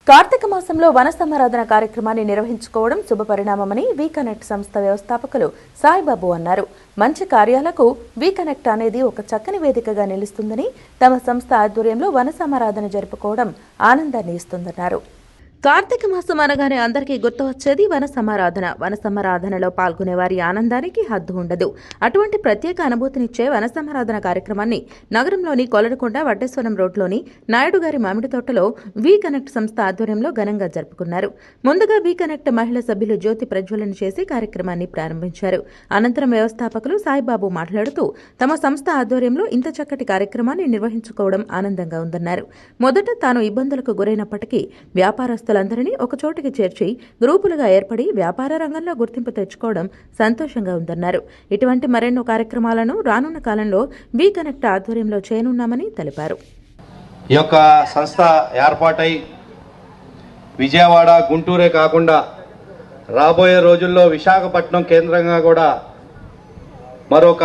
కార్తీక మాసంలో వన సమారాధన కార్యక్రమాన్ని నిర్వహించుకోవడం శుభపరిణామమని వీకనెక్ట్ సంస్థ వ్యవస్థాపకులు సాయిబాబు అన్నారు. మంచి కార్యాలకు వీకనెక్ట్ అనేది ఒక చక్కని వేదికగా నిలుస్తుందని, తమ సంస్థ ఆధ్వర్యంలో వన సమారాధన జరుపుకోవడం ఆనందాన్ని ఇస్తుందన్నారు. కార్తీక మాసం అనగానే అందరికీ గుర్తు వచ్చేది వన సమారాధన. వన సమారాధనలో పాల్గొనే వారి ఆనందానికి హద్దు ఉండదు. అటువంటి ప్రత్యేక అనుభూతినిచ్చే వన సమారాధన కార్యక్రమాన్ని నగరంలోని కొలనుకొండ వడ్డేశ్వరం రోడ్లోని నాయుడు గారి మామిడి తోటలో వీకనెక్ట్ సంస్థ ఆధ్వర్యంలో ఘనంగా జరుపుకున్నారు. ముందుగా వీకనెక్ట్ మహిళా సభ్యులు జ్యోతి ప్రజ్వలన చేసి కార్యక్రమాన్ని ప్రారంభించారు. అనంతరం వ్యవస్థాపకులు సాయిబాబు మాట్లాడుతూ తమ సంస్థ ఆధ్వర్యంలో ఇంత చక్కటి కార్యక్రమాన్ని నిర్వహించుకోవడం ఆనందంగా ఉందన్నారు. మొదట తాను ఇబ్బందులకు గురైనప్పటికీ వ్యాపారస్తులందరినీ ఒకచోటికి చేర్చి గ్రూపులుగా ఏర్పడి వ్యాపార రంగంలో గుర్తింపు తెచ్చుకోవడం సంతోషంగా ఉందన్నారు. ఇటువంటి మరెన్నో కార్యక్రమాలను రానున్న కాలంలో వీకనెక్ట్ ఆధ్వర్యంలో చేయనున్నామని తెలిపారు. ఈ యొక్క సంస్థ ఏర్పాటై విజయవాడ, గుంటూరే కాకుండా రాబోయే రోజుల్లో విశాఖపట్నం కేంద్రంగా కూడా మరొక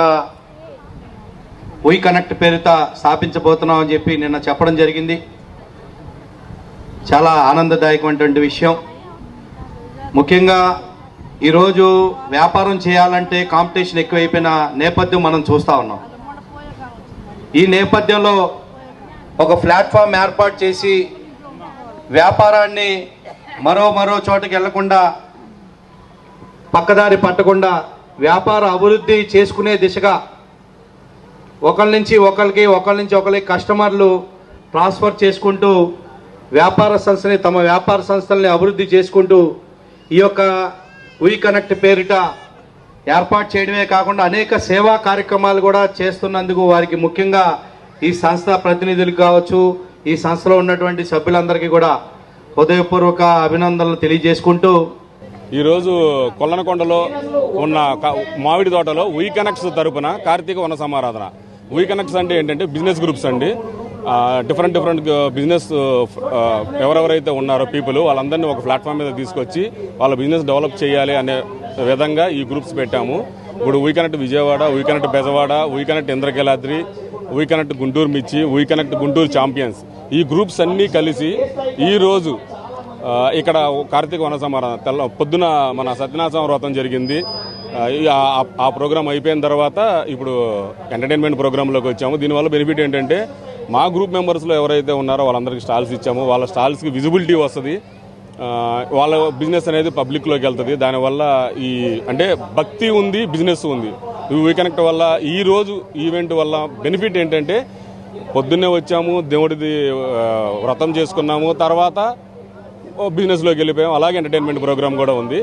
వీకనెక్ట్ పేరుతో స్థాపించబోతున్నామని చెప్పి నిన్న చెప్పడం జరిగింది. చాలా ఆనందదాయకమైనటువంటి విషయం. ముఖ్యంగా ఈరోజు వ్యాపారం చేయాలంటే కాంపిటీషన్ ఎక్కువైపోయిన నేపథ్యం మనం చూస్తూ ఉన్నాం. ఈ నేపథ్యంలో ఒక ప్లాట్ఫామ్ ఏర్పాటు చేసి వ్యాపారాన్ని మరో చోటకి వెళ్లకుండా, పక్కదారి పట్టకుండా వ్యాపార అభివృద్ధి చేసుకునే దిశగా ఒకరి నుంచి ఒకరికి కస్టమర్లు ట్రాన్స్ఫర్ చేసుకుంటూ వ్యాపార సంస్థని, తమ వ్యాపార సంస్థల్ని అభివృద్ధి చేసుకుంటూ ఈ యొక్క వీకనెక్ట్ పేరిట ఏర్పాటు చేయడమే కాకుండా అనేక సేవా కార్యక్రమాలు కూడా చేస్తున్నందుకు వారికి ముఖ్యంగా ఈ సంస్థ ప్రతినిధులకు కావచ్చు, ఈ సంస్థలో ఉన్నటువంటి సభ్యులందరికీ కూడా హృదయపూర్వక అభినందనలు తెలియజేసుకుంటూ, ఈరోజు కొల్లనకొండలో ఉన్న మామిడి తోటలో వీకనెక్ట్స్ తరపున కార్తీక వన సమారాధన. వీకనెక్ట్స్ అంటే ఏంటంటే బిజినెస్ గ్రూప్స్ అండి. డిఫరెంట్ బిజినెస్ ఎవరెవరైతే ఉన్నారో పీపుల్ వాళ్ళందరినీ ఒక ప్లాట్ఫామ్ మీద తీసుకొచ్చి వాళ్ళ బిజినెస్ డెవలప్ చేయాలి అనే విధంగా ఈ గ్రూప్స్ పెట్టాము. ఇప్పుడు వీకనెక్ట్ విజయవాడ, వీకనెక్ట్ బెజవాడ, వీకనెక్ట్ ఇంద్రకీలాద్రి, వీకనెక్ట్ గుంటూరు మిర్చి, వీకనెక్ట్ గుంటూరు ఛాంపియన్స్, ఈ గ్రూప్స్ అన్నీ కలిసి ఈరోజు ఇక్కడ కార్తీక వన సమారాధన పొద్దున మన సత్యనారాయణ వ్రతం జరిగింది. ఆ ప్రోగ్రామ్ అయిపోయిన తర్వాత ఇప్పుడు ఎంటర్టైన్మెంట్ ప్రోగ్రాంలోకి వచ్చాము. దీనివల్ల బెనిఫిట్ ఏంటంటే మా గ్రూప్ మెంబర్స్లో ఎవరైతే ఉన్నారో వాళ్ళందరికీ స్టాల్స్ ఇచ్చాము. వాళ్ళ స్టాల్స్కి విజిబిలిటీ వస్తుంది, వాళ్ళ బిజినెస్ అనేది పబ్లిక్లోకి వెళ్తుంది. దానివల్ల అంటే భక్తి ఉంది, బిజినెస్ ఉంది. వీకనెక్ట్ వల్ల ఈరోజు ఈవెంట్ వల్ల బెనిఫిట్ ఏంటంటే పొద్దున్నే వచ్చాము, దేవుడిది వ్రతం చేసుకున్నాము, తర్వాత బిజినెస్లోకి వెళ్ళిపోయాము. అలాగే ఎంటర్టైన్మెంట్ ప్రోగ్రామ్ కూడా ఉంది.